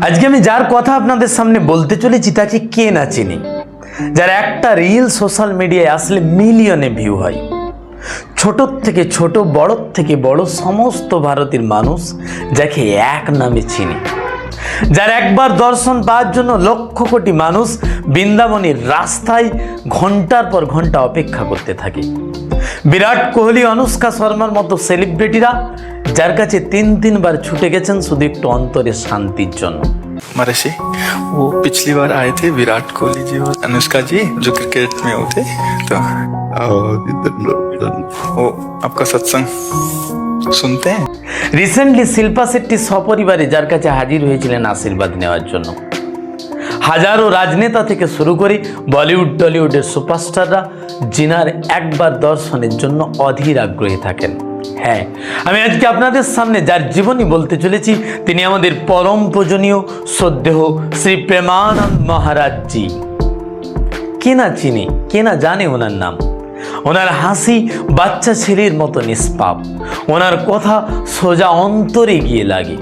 আজকে আমি যার কথা আপনাদের সামনে বলতে চলেছি তাকে কে না চিনি, যার একটা রিল সোশ্যাল মিডিয়ায় আসলে মিলিয়নে ভিউ হয়। ছোট থেকে ছোট, বড় থেকে বড় সমস্ত ভারতের মানুষ যাকে এক নামে চিনি, যার একবার দর্শন পাওয়ার জন্য লক্ষ কোটি মানুষ বৃন্দাবনের রাস্তায় ঘন্টার পর ঘন্টা অপেক্ষা করতে থাকে। বিরাট কোহলি, অনুষ্কা শর্মার মতো সেলিব্রিটিরা যার কাছে তিনবার ছুটে গেছেন শুধু একটু অন্তরের শান্তির জন্য। महर्षि, वो पिछली बार आए थे विराट कोहली जी और अनुष्का जी जो क्रिकेट में होते, तो वो आपका सत्संग सुनते हैं। রিসেন্টলি শিল্পা শেট্টি সপরিবারে যার কাছে হাজির হয়েছিলেন আশীর্বাদ নেওয়ার জন্য। হাজারো রাজনেতা থেকে শুরু করে বলিউড টলিউডের সুপারস্টাররা জিনার একবার দর্শনের জন্য অধীর আগ্রহী থাকেন। হ্যাঁ, আমি আজকে আপনাদের সামনে যার জীবনী বলতে চলেছি তিনি আমাদের পরম পূজনীয় শ্রদ্ধেয় শ্রী প্রেমানন্দ মহারাজ জি। কে না চিনি, কে না জানে ওনার নাম। ওনার হাসি বাচ্চা ছেলের মতো নিষ্পাপ, ওনার কথা সোজা অন্তরে গিয়ে লাগে।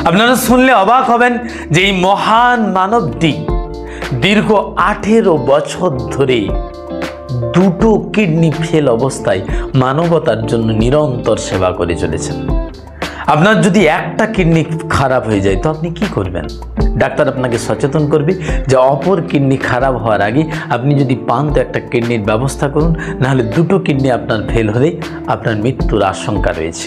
আপনারা শুনলে অবাক হবেন যে এই মহান মানবটি দীর্ঘ 18 বছর ধরে দুটো কিডনি ফেল অবস্থায় মানবতার জন্য নিরন্তর সেবা করে চলেছেন। আপনার যদি একটা কিডনি খারাপ হয়ে যায় তো আপনি কি করবেন? ডাক্তার আপনাকে সচেতন করবে যে অপর কিডনি খারাপ হওয়ার আগে আপনি যদি পান তো একটা কিডনির ব্যবস্থা করুন, নাহলে দুটো কিডনি আপনার ফেল হলে আপনার মৃত্যুর আশঙ্কা রয়েছে।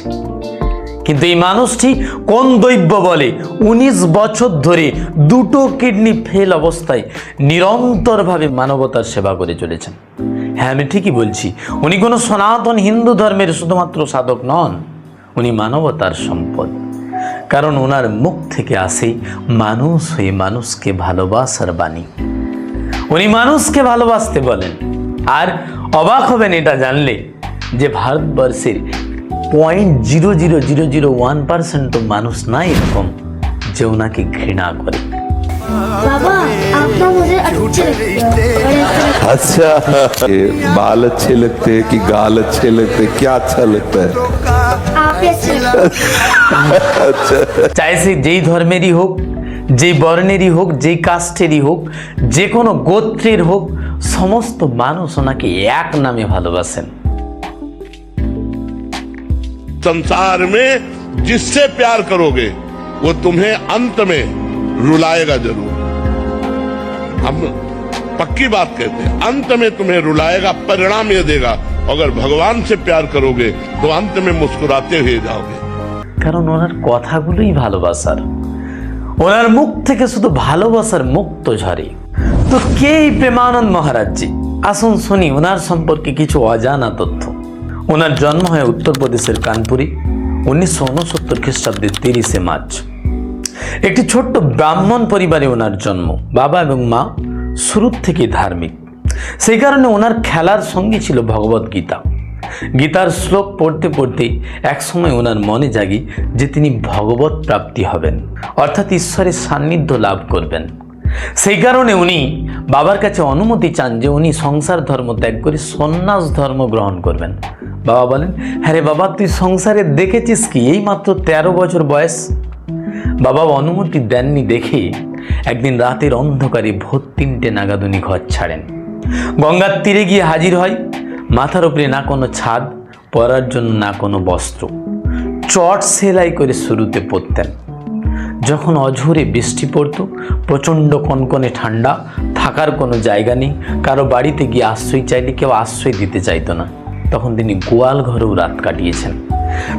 কিন্তু এই মানুষটি কোন দৈব্য বলে 19 বছর ধরে দুটো কিডনি ফেল অবস্থায় নিরন্তরভাবে মানবতার সেবা করে চলেছেন। হ্যাঁ, আমি ঠিকই বলছি, উনি কোনো সনাতন হিন্দু ধর্মের শুধুমাত্র সাধক নন, উনি মানবতার সম্পদ। কারণ ওনার মুখ থেকে আসে মানুষ হয়ে মানুষকে ভালোবাসার বাণী। উনি মানুষকে ভালোবাসতে বলেন। আর অবাক হবেন এটা জানলে যে ভারতবর্ষের 0.00001% তো মানুষ নাই এরকম যে ওনাকে ঘৃণা করে। बाबा आप ना मुझे अच्छे लगते हैं। अच्छा, ये बाल अच्छे लगते हैं कि गाल अच्छे लगते हैं, क्या अच्छा लगता है? आप ही अच्छे लगते हैं। अच्छा, চাই সে যেই ধর্মেরই হোক, যেই বর্ণেরই হোক, যেই কাস্টেরই হোক, যে কোনো গোত্রের হোক, সমস্ত মানুষ ওনাকে এক নামে ভালোবাসেন। संसार में जिससे प्यार करोगे वो तुम्हें अंत में रुलाएगा जरूर। हम पक्की बात कहते हैं, अंत में तुम्हें रुलाएगा, परिणाम ये देगा। अगर भगवान से प्यार करोगे तो अंत में मुस्कुराते हुए जाओगे। কারণ ওনার কথাগুলোই ভালোবাসার, ওনার মুখ থেকে শুধু ভালোবাসার মুক্ত ঝরে। তো কে এই প্রেমানন্দ মহারাজ জি? আসুন শুনি ওনার সম্পর্কে কিছু অজানা তথ্য। ওনার জন্ম হয় উত্তরপ্রদেশের কানপুরে 1969 খ্রিস্টাব্দের 30 মার্চ। একটি ছোট্ট ব্রাহ্মণ পরিবারে ওনার জন্ম। বাবা এবং মা শুরু থেকে ধার্মিক, সেই কারণে ওনার খেলার সঙ্গী ছিল ভগবত গীতা। গীতার শ্লোক পড়তে পড়তে একসময় ওনার মনে জাগে যে তিনি ভগবত প্রাপ্তি হবেন, অর্থাৎ ঈশ্বরের সান্নিধ্য লাভ করবেন। সেই কারণে উনি বাবার কাছে অনুমতি চান যে উনি সংসার ধর্ম ত্যাগ করে সন্ন্যাস ধর্ম গ্রহণ করবেন। বাবা বলেন, হ্যাঁ রে বাবা, তুই সংসারে দেখেছিস কি, এই মাত্র 13 বছর বয়স। বাবা অনুমতি দেননি দেখে একদিন রাতের অন্ধকারে ভোর 3টে নাগাদ উনি ঘর ছাড়েন। গঙ্গার তীরে গিয়ে হাজির হয়। মাথার উপরে না কোনো ছাদ, পরার জন্য না কোনো বস্ত্র, চট সেলাই করে শুরুতে পরতেন। যখন অঝোরে বৃষ্টি পড়তো, প্রচণ্ড কনকনে ঠান্ডা, থাকার কোনো জায়গা নেই, কারো বাড়িতে গিয়ে আশ্রয় চাইলে কেউ আশ্রয় দিতে চাইতো না, তখন তিনি গোয়াল ঘরেও রাত কাটিয়েছেন।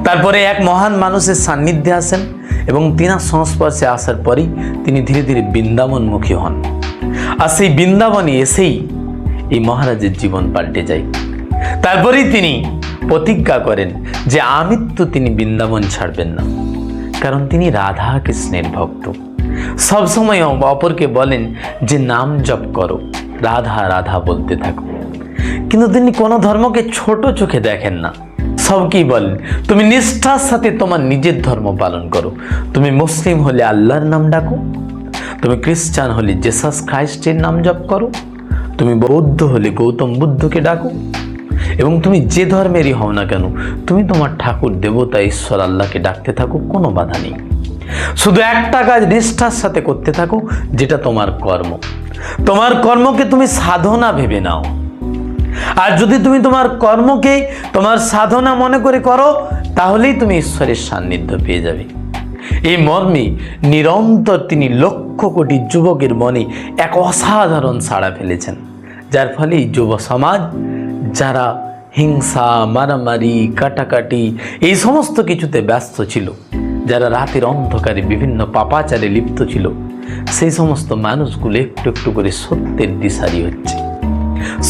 তারপরে এক মহান মানুষের সান্নিধ্যে আসেন এবং তিনার সংস্পর্শে আসার পরেই তিনি ধীরে ধীরে বৃন্দাবনমুখী হন। আর সেই বৃন্দাবনে এসেই এই মহারাজের জীবন পাল্টে যায়। তারপরেই তিনি প্রতিজ্ঞা করেন যে আমৃত্যু তিনি বৃন্দাবন ছাড়বেন না, কারণ তিনি রাধা কৃষ্ণের ভক্ত। সবসময় অপরকে বলেন যে নাম জপ করো, রাধা রাধা বলতে থাকো। কিন্তু তিনি কোনো ধর্মকে ছোট চোখে দেখেন না, সবকেই বলেন তুমি নিষ্ঠার সাথে তোমার নিজের ধর্ম পালন করো। তুমি মুসলিম হলে আল্লাহর নাম ডাকো, তুমি খ্রিস্টান হলে জেসাস খ্রাইস্টের নাম জপ করো, তুমি বৌদ্ধ হলে গৌতম বুদ্ধকে ডাকো, এবং তুমি যে ধর্মেরই হও না কেন তুমি তোমার ঠাকুর দেবতা ঈশ্বর আল্লাহকে ডাকতে থাকো, কোনো বাধা নেই। শুধু একটা কাজ নিষ্ঠার সাথে করতে থাকো, যেটা তোমার কর্ম। তোমার কর্মকে তুমি সাধনা ভেবে নাও। আর যদি তুমি তোমার কর্মকে তোমার সাধনা মনে করে করো, তাহলেই তুমি ঈশ্বরের সান্নিধ্য পেয়ে যাবে। এই মর্মে নিরন্তর তিনি লক্ষ কোটি যুবকের মনে এক অসাধারণ সাড়া ফেলেছেন, যার ফলে যুব সমাজ যারা হিংসা, মারামারি, কাটাকাটি এই সমস্ত কিছুতে ব্যস্ত ছিল, যারা রাতের অন্ধকারে বিভিন্ন পাপাচারে লিপ্ত ছিল, সেই সমস্ত মানুষগুলো একটু একটু করে সত্যের দিশারি হচ্ছে,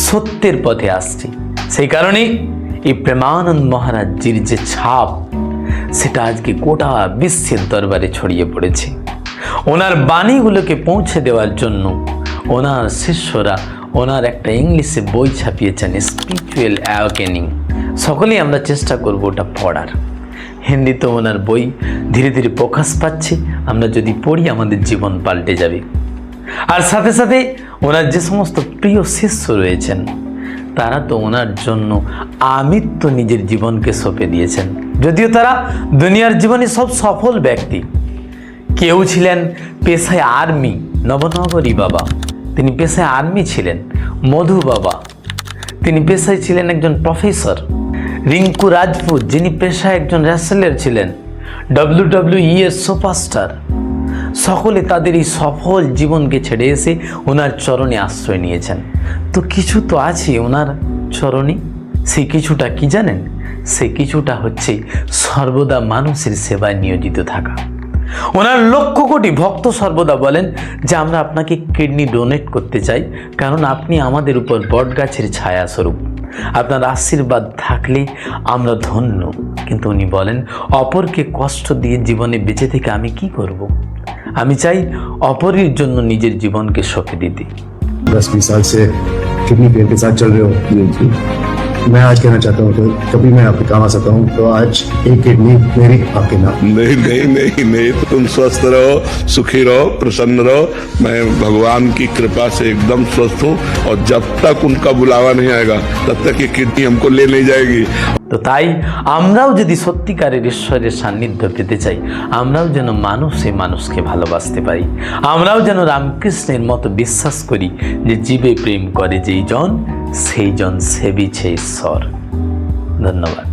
সত্যের পথে আসছে। সেই কারণে এই প্রেমানন্দ মহারাজজির যে ছাপ, সেটা আজকে গোটা বিশ্বের দরবারে ছড়িয়ে পড়েছে। ওনার বাণীগুলোকে পৌঁছে দেওয়ার জন্য ওনার শিষ্যরা ওনার একটা ইংলিশে বই ছাপিয়েছেন, স্পিরিচুয়াল অ্যাওয়েকেনিং। সকলেই আমরা চেষ্টা করব ওটা পড়ার। হিন্দিতে ওনার বই ধীরে ধীরে প্রকাশ পাচ্ছে, আমরা যদি পড়ি আমাদের জীবন পাল্টে যাবে। আর সাথে সাথে ওনার যে সমস্ত প্রিয় শিষ্য রয়েছেন, তারা তো ওনার জন্য আমৃত্যু নিজের জীবনকে সঁপে দিয়েছেন। যদিও তারা দুনিয়ার জীবনে সব সফল ব্যক্তি। কেউ ছিলেন পেশায় আর্মি, নবনগরী বাবা, তিনি পেশায় আর্মি ছিলেন। মধু বাবা, তিনি পেশায় ছিলেন একজন প্রফেসর। রিঙ্কু রাজপুত, যিনি পেশায় একজন রেসলার ছিলেন, WWE এর সুপারস্টার। সকলে তাদের এই সফল জীবনকে ছেড়ে এসে ওনার চরণে আশ্রয় নিয়েছেন। তো কিছু তো আছে ওনার চরণে। সেই কিছুটা কি জানেন? সেই কিছুটা হচ্ছে সর্বদা মানুষের সেবায় নিয়োজিত থাকা। ওনার লক্ষ কোটি ভক্ত সর্বদা বলেন যে আমরা আপনাকে কিডনি ডোনেট করতে চাই, কারণ আপনি আমাদের উপর বটগাছের ছায়া স্বরূপ। আপনার আশীর্বাদ থাকলে আমরা ধন্য। কিন্তু उनी বলেন, অপরকে কষ্ট দিয়ে জীবনে বেঁচে থেকে আমি কি করব? আমি চাই অপরের জন্য নিজের জীবনকে সঁপে দিতে। 10-20 साल से किडनी पेन के साथ चल रहे हो। मैं आज कहना चाहता हूँ कि कभी मैं आपके काम आ सकता हूँ, तो आज एक किडनी मेरी आपके नाम। नहीं नहीं नहीं नहीं, तुम स्वस्थ रहो, सुखी रहो, प्रसन्न रहो। मैं भगवान की कृपा से एकदम स्वस्थ हूँ, और जब तक उनका बुलावा नहीं आएगा तब तक ये किडनी हमको ले नहीं जाएगी। তো তাই আমরাও যদি সত্যিকারের ঈশ্বরের সান্নিধ্য পেতে চাই, আমরাও যেন মানুষে মানুষকে ভালোবাসতে পারি। আমরাও যেন রামকৃষ্ণের মতো বিশ্বাস করি যে জীবে প্রেম করে যেই জন, সেই জন সেবিছে ঈশ্বর। ধন্যবাদ।